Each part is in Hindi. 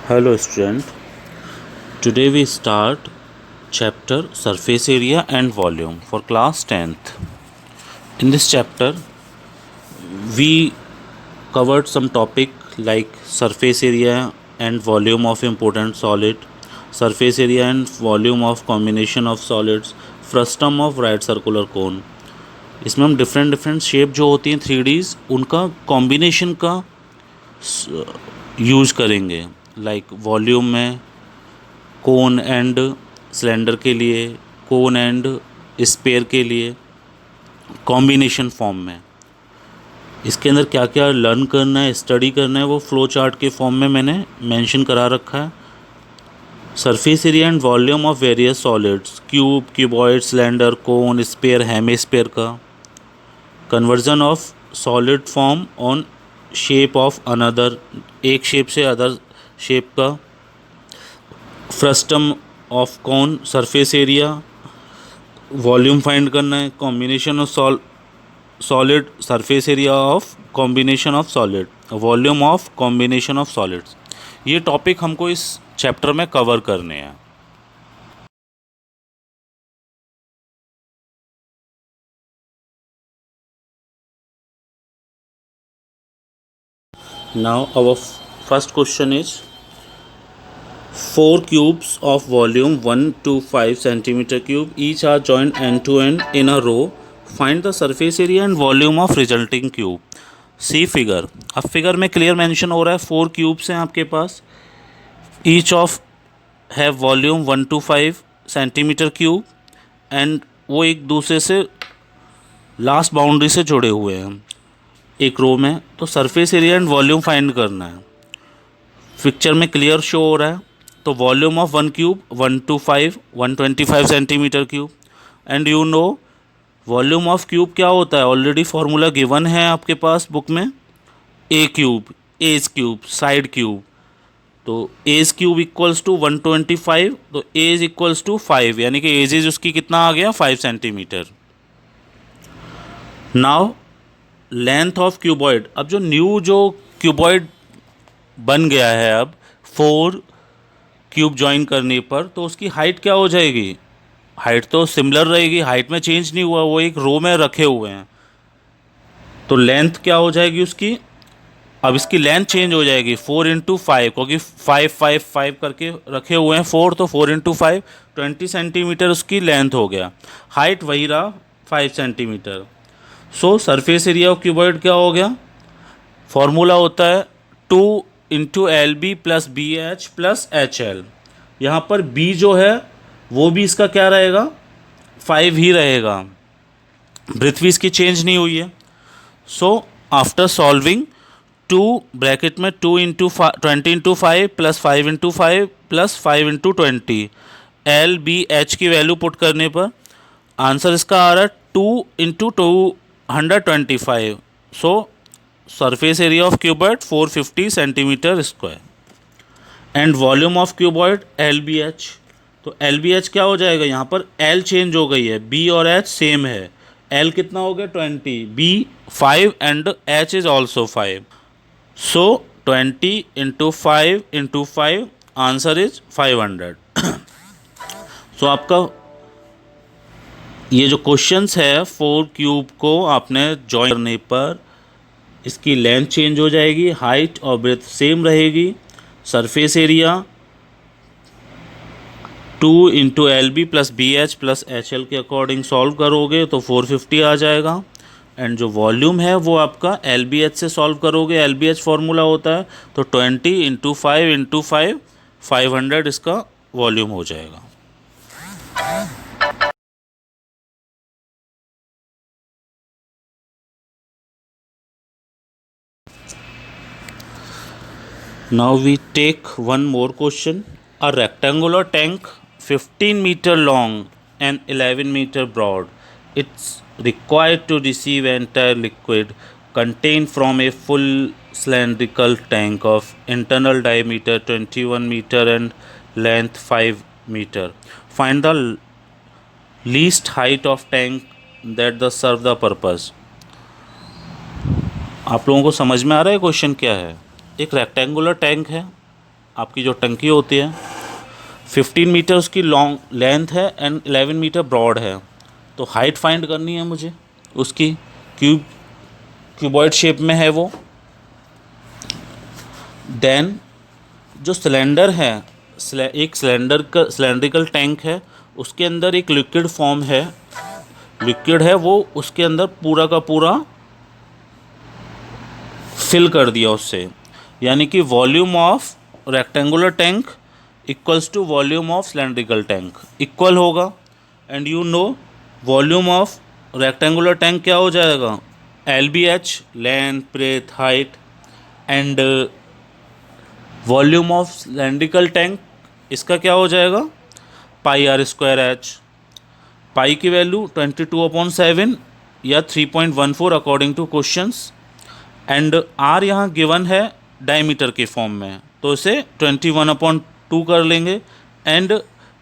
Hello student, today we start chapter surface area and volume for class 10th. In this chapter we covered some topic like surface area and volume of important solid, surface area and volume of combination of solids, frustum of right circular cone. इसमें हम डिफरेंट शेप जो होती हैं 3Ds उनका कॉम्बिनेशन का यूज करेंगे लाइक वॉल्यूम में कोन एंड सिलेंडर के लिए, कोन एंड स्पेयर के लिए, कॉम्बिनेशन फॉर्म में। इसके अंदर क्या क्या लर्न करना है, स्टडी करना है, वो फ्लो चार्ट के फॉर्म में मैंने मेंशन करा रखा है। Surface area and volume of various solids, cube, cuboid, cylinder, cone, sphere, hemisphere का। Conversion of solid form on shape of another, एक शेप से अदर शेप का। Frustum of cone, surface area, volume find करना है। Combination of solid, surface area of combination of solid, volume of combination of solids. ये टॉपिक हमको इस चैप्टर में कवर करने हैं। Now our first question is 4 cubes of volume 1 to 5 centimeter cube, each are joined end to end in a row. Find the surface area and volume of resulting cube. See figure. अब फिगर में क्लियर मेंशन हो रहा है 4 क्यूब्स हैं आपके पास, each of have volume 1 to 5 centimetre cube and वो एक दूसरे से लास्ट बाउंड्री से जुड़े हुए हैं एक रो में। तो surface area and volume find करना है। पिक्चर में क्लियर शो हो रहा है। तो volume of 1 cube 1 to 5 125 centimetre cube. And you know volume of cube क्या होता है, ऑलरेडी फार्मूला गिवन है आपके पास बुक में। A cube, edge cube, side cube. तो एज क्यूब इक्वल्स टू 125, तो एज इक्वल्स टू 5, यानी कि एज उसकी कितना आ गया 5 centimetre. Now length of cuboid, अब जो क्यूबॉइड बन गया है अब 4 क्यूब ज्वाइन करने पर, तो उसकी हाइट क्या हो जाएगी। हाइट तो सिमिलर रहेगी, हाइट में चेंज नहीं हुआ, वो एक रो में रखे हुए हैं। तो लेंथ क्या हो जाएगी उसकी, अब इसकी लेंथ चेंज हो जाएगी 4 इंटू 5, क्योंकि 5 5 5 करके रखे हुए हैं 4, तो 4 इंटू 5 20 सेंटीमीटर उसकी लेंथ हो गया। हाइट वही रहा 5 centimetre. So surface area of cuboid क्या हो गया, फॉर्मूला होता है 2 into L B plus B H plus H L. यहाँ पर बी जो है वो भी इसका क्या रहेगा 5 ही रहेगा, ब्रेथ भी इसकी चेंज नहीं हुई है। सो आफ्टर सॉल्विंग 2 ब्रैकेट में 2 into 20 into 5 plus 5 into 5 plus 5 into 20, L B H की वैल्यू पुट करने पर आंसर इसका आ रहा है 2 into 225। So surface area of cuboid 450 centimetre square and volume of cuboid L B H. तो एल बी एच क्या हो जाएगा, यहाँ पर एल चेंज हो गई है, बी और एच सेम है। एल कितना हो गया 20, B 5 and H is also 5। So 20 into 5 into 5 answer is 500। सो आपका ये जो क्वेश्चंस है 4 क्यूब को आपने जॉइन करने पर इसकी लेंथ चेंज हो जाएगी, हाइट और ब्रेथ सेम रहेगी। Surface area 2 into L B plus B H plus H L के अकॉर्डिंग सॉल्व करोगे तो 450 आ जाएगा। एंड जो वॉल्यूम है वो आपका एल बी एच से सॉल्व करोगे, एल बी एच फार्मूला होता है, तो 20 इंटू 5 इंटू 5 500 इसका वॉल्यूम हो जाएगा। Now we take one more question. A rectangular tank 15 meter long and 11 meter broad. It's required to receive entire liquid contained from a full cylindrical tank of internal diameter 21 meter and length 5 meter. Find the least height of tank that the serve the purpose. आप लोगों को समझ में आ रहा है क्वेश्चन क्या है। एक रेक्टेंगुलर टैंक है आपकी जो टंकी होती है, 15 मीटर उसकी लॉन्ग लेंथ है एंड 11 मीटर ब्रॉड है। तो हाइट फाइंड करनी है मुझे उसकी, क्यूबॉइड शेप में है वो। देन जो सिलेंडर है, एक सिलेंड्रिकल टैंक है, उसके अंदर एक लिक्विड फॉर्म है, लिक्विड है वो उसके अंदर पूरा का पूरा फिल कर दिया उससे, यानी कि volume of rectangular tank equals to volume of cylindrical tank equal होगा। And you know volume of rectangular tank क्या हो जाएगा, LBH, length, breadth, height, and volume of cylindrical tank इसका क्या हो जाएगा, πr²h। पाई की वैल्यू 22/7 या 3.14 according to questions. And R यहाँ गिवन है डायमीटर के फॉर्म में, तो इसे 21/2 कर लेंगे। एंड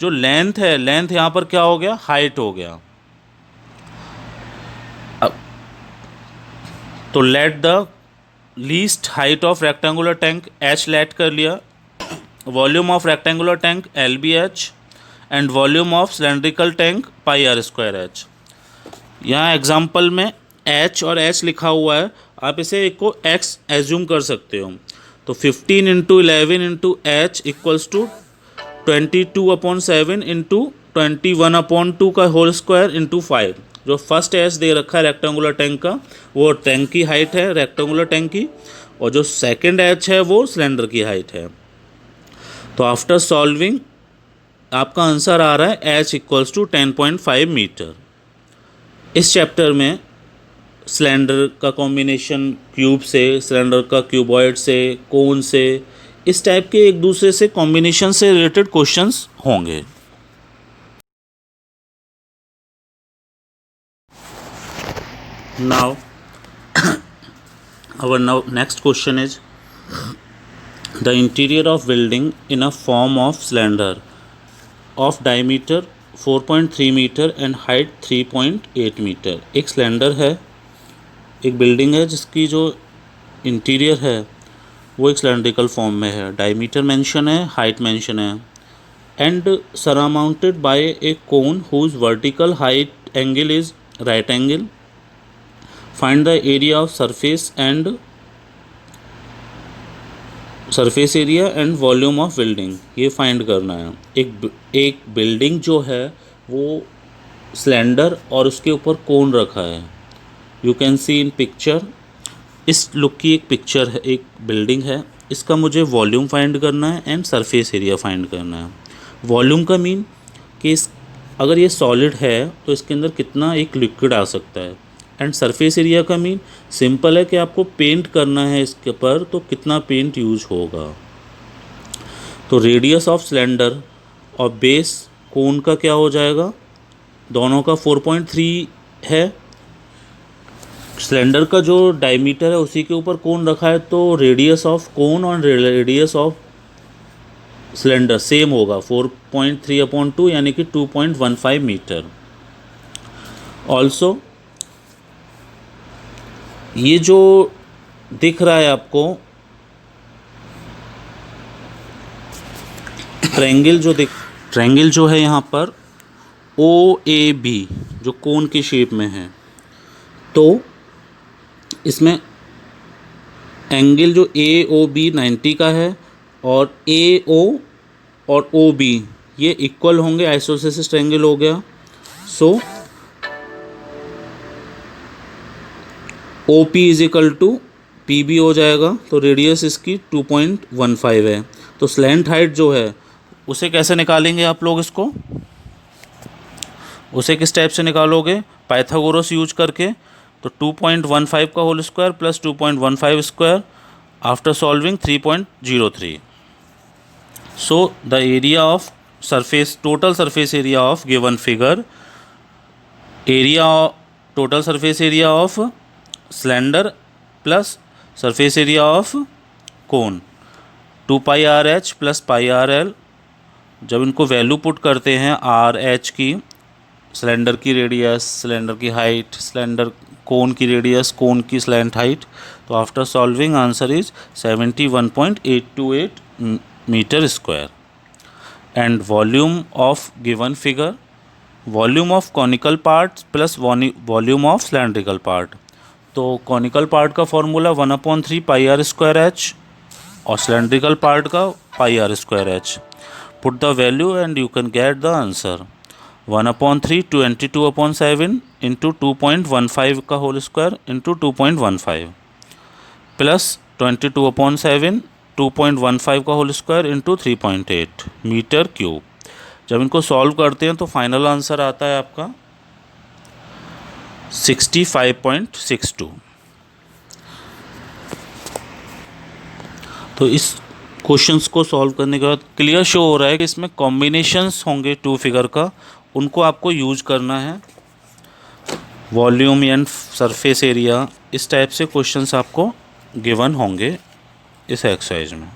जो लेंथ है, लेंथ यहाँ पर क्या हो गया, हाइट हो गया। तो let the least height of rectangular tank h let कर लिया, volume of rectangular tank LBH and volume of cylindrical tank πr²h। यहाँ एग्जाम्पल में h और h लिखा हुआ है, आप इसे एक को x एज्यूम कर सकते हो। तो 15 × 11 × h इक्वल्स टू 22/7 × 21/2 का होल स्क्वायर इंटू 5। जो फर्स्ट एच दे रखा है रेक्टेंगुलर टैंक का, वो टैंक की हाइट है रेक्टेंगुलर टैंक की, और जो सेकंड एच है वो सिलेंडर की हाइट है। तो आफ्टर सॉल्विंग आपका आंसर आ रहा है h इक्वल्स टू 10.5 मीटर। इस चैप्टर में सिलेंडर का कॉम्बिनेशन क्यूब से, सिलेंडर का क्यूबॉइड से, कोन से, इस टाइप के एक दूसरे से कॉम्बिनेशन से रिलेटेड क्वेश्चंस होंगे। Now our next question is the interior of building in a form of cylinder of diameter 4.3 meter and height 3.8 meter। एक सिलेंडर है, एक बिल्डिंग है जिसकी जो इंटीरियर है वो एक सिलेंड्रिकल फॉर्म में है, डायमीटर मेंशन है, हाइट मेंशन है, and surrounded by a cone whose vertical height angle is right angle. Find the area of surface area and volume of building, ये फाइंड करना है। एक बिल्डिंग जो है वो सिलेंडर और उसके ऊपर कोन रखा है, you can see in picture. इस लुक की एक पिक्चर है, एक बिल्डिंग है, इसका मुझे वॉल्यूम फाइंड करना है एंड सरफेस एरिया फाइंड करना है। वॉल्यूम का मीन कि अगर ये सॉलिड है तो इसके अंदर कितना एक लिक्विड आ सकता है, एंड सरफेस एरिया का मीन सिंपल है कि आपको पेंट करना है इसके पर, तो कितना पेंट यूज होगा। तो रेडियस ऑफ सिलेंडर और बेस कोन का क्या हो जाएगा, दोनों का 4.3 है। सिलेंडर का जो डायमीटर है उसी के ऊपर कोन रखा है, तो रेडियस ऑफ कोन और रेडियस ऑफ सिलेंडर सेम होगा, 4.3/2 यानी कि 2.15 मीटर। ऑल्सो ये जो दिख रहा है आपको ट्रायंगल जो है यहाँ पर OAB जो कोन की शेप में है, तो इसमें एंगल जो AOB 90 का है और AO और OB ये इक्वल होंगे, आइसोसेलेस ट्रायंगल हो गया। So OP is equal to PB हो जाएगा, तो रेडियस इसकी 2.15 है। तो स्लैंट हाइट जो है उसे कैसे निकालेंगे आप लोग, इसको उसे किस टाइप से निकालोगे, पाइथागोरस यूज करके। तो 2.15 का whole square plus 2.15 square, after solving 3.03। So the area of surface, total surface area of given figure, total surface area of cylinder plus surface area of cone 2πRh plus πRL। जब इनको वैल्यू पुट करते हैं RH की, सिलेंडर की रेडियस, सिलेंडर की हाइट, सिलेंडर कोन की रेडियस, कोन की स्लैंट हाइट, तो after solving answer is 71.828 meter square. And volume of given figure, volume of conical part plus volume of cylindrical part. तो कॉनिकल पार्ट का formula 1/3 pi r square h और सिलेंड्रिकल पार्ट का pi r square h. Put the value and you can get the answer. 1/3 22/7 into 2.15 का होल स्क्वायर इंटू 2.15 प्लस 22/7 2.15 का whole square into 3.8 metre cube. जब इनको सॉल्व करते हैं तो फाइनल आंसर आता है आपका 65.62। तो इस क्वेश्चंस को सॉल्व करने के बाद क्लियर शो हो रहा है कि इसमें कॉम्बिनेशंस होंगे टू फिगर का, उनको आपको यूज करना है। वॉल्यूम एंड सरफेस एरिया, इस टाइप से क्वेश्चंस आपको गिवन होंगे इस एक्सरसाइज में।